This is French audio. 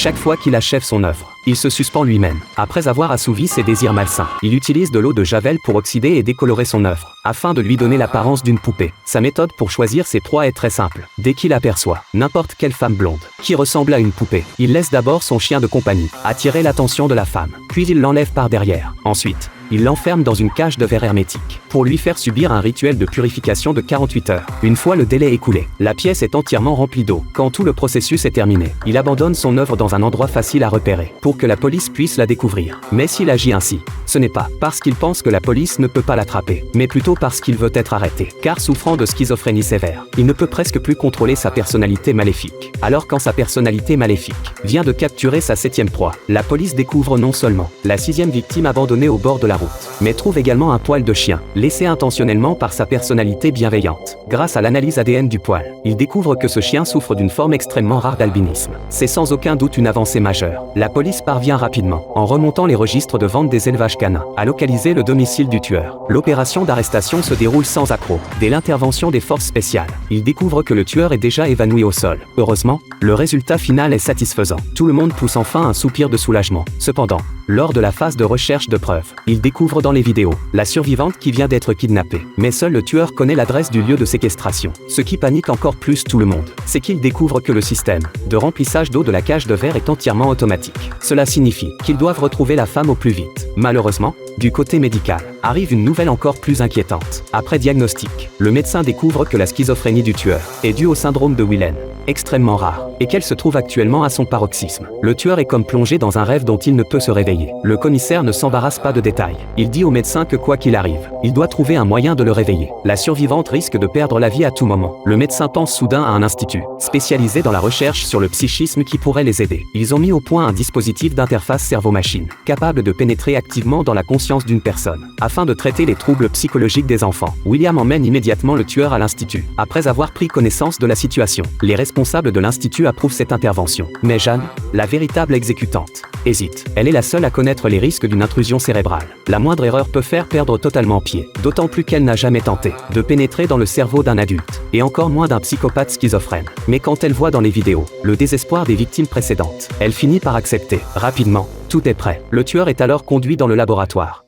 Chaque fois qu'il achève son œuvre, il se suspend lui-même. Après avoir assouvi ses désirs malsains, il utilise de l'eau de javel pour oxyder et décolorer son œuvre, afin de lui donner l'apparence d'une poupée. Sa méthode pour choisir ses proies est très simple. Dès qu'il aperçoit n'importe quelle femme blonde qui ressemble à une poupée, il laisse d'abord son chien de compagnie attirer l'attention de la femme, puis il l'enlève par derrière. Ensuite, il l'enferme dans une cage de verre hermétique, pour lui faire subir un rituel de purification de 48 heures. Une fois le délai écoulé, la pièce est entièrement remplie d'eau. Quand tout le processus est terminé, il abandonne son œuvre dans un endroit facile à repérer, pour que la police puisse la découvrir. Mais s'il agit ainsi, ce n'est pas parce qu'il pense que la police ne peut pas l'attraper, mais plutôt parce qu'il veut être arrêté. Car souffrant de schizophrénie sévère, il ne peut presque plus contrôler sa personnalité maléfique. Alors quand sa personnalité maléfique vient de capturer sa 7e proie, la police découvre non seulement la 6e victime abandonnée au bord de la route, mais trouve également un poil de chien, laissé intentionnellement par sa personnalité bienveillante. Grâce à l'analyse ADN du poil, il découvre que ce chien souffre d'une forme extrêmement rare d'albinisme. C'est sans aucun doute une avancée majeure. La police parvient rapidement, en remontant les registres de vente des élevages canins, à localiser le domicile du tueur. L'opération d'arrestation se déroule sans accroc. Dès l'intervention des forces spéciales, il découvre que le tueur est déjà évanoui au sol. Heureusement, le résultat final est satisfaisant. Tout le monde pousse enfin un soupir de soulagement. Cependant, lors de la phase de recherche de preuves, il découvre dans les vidéos la survivante qui vient d'être kidnappée. Mais seul le tueur connaît l'adresse du lieu de séquestration. Ce qui panique encore plus tout le monde, c'est qu'il découvre que le système de remplissage d'eau de la cage de verre est entièrement automatique. Cela signifie qu'ils doivent retrouver la femme au plus vite. Malheureusement, du côté médical, arrive une nouvelle encore plus inquiétante. Après diagnostic, le médecin découvre que la schizophrénie du tueur est due au syndrome de Whelan, extrêmement rare, et qu'elle se trouve actuellement à son paroxysme. Le tueur est comme plongé dans un rêve dont il ne peut se réveiller. Le commissaire ne s'embarrasse pas de détails. Il dit au médecin que quoi qu'il arrive, il doit trouver un moyen de le réveiller. La survivante risque de perdre la vie à tout moment. Le médecin pense soudain à un institut spécialisé dans la recherche sur le psychisme qui pourrait les aider. Ils ont mis au point un dispositif d'interface cerveau-machine, capable de pénétrer activement dans la conscience d'une personne, afin de traiter les troubles psychologiques des enfants. William emmène immédiatement le tueur à l'institut. Après avoir pris connaissance de la situation, les responsables de l'institut approuvent cette intervention. Mais Jeanne, la véritable exécutante, hésite. Elle est la seule à connaître les risques d'une intrusion cérébrale. La moindre erreur peut faire perdre totalement pied, d'autant plus qu'elle n'a jamais tenté de pénétrer dans le cerveau d'un adulte, et encore moins d'un psychopathe schizophrène. Mais quand elle voit dans les vidéos le désespoir des victimes précédentes, elle finit par accepter. Rapidement, tout est prêt. Le tueur est alors conduit dans le laboratoire.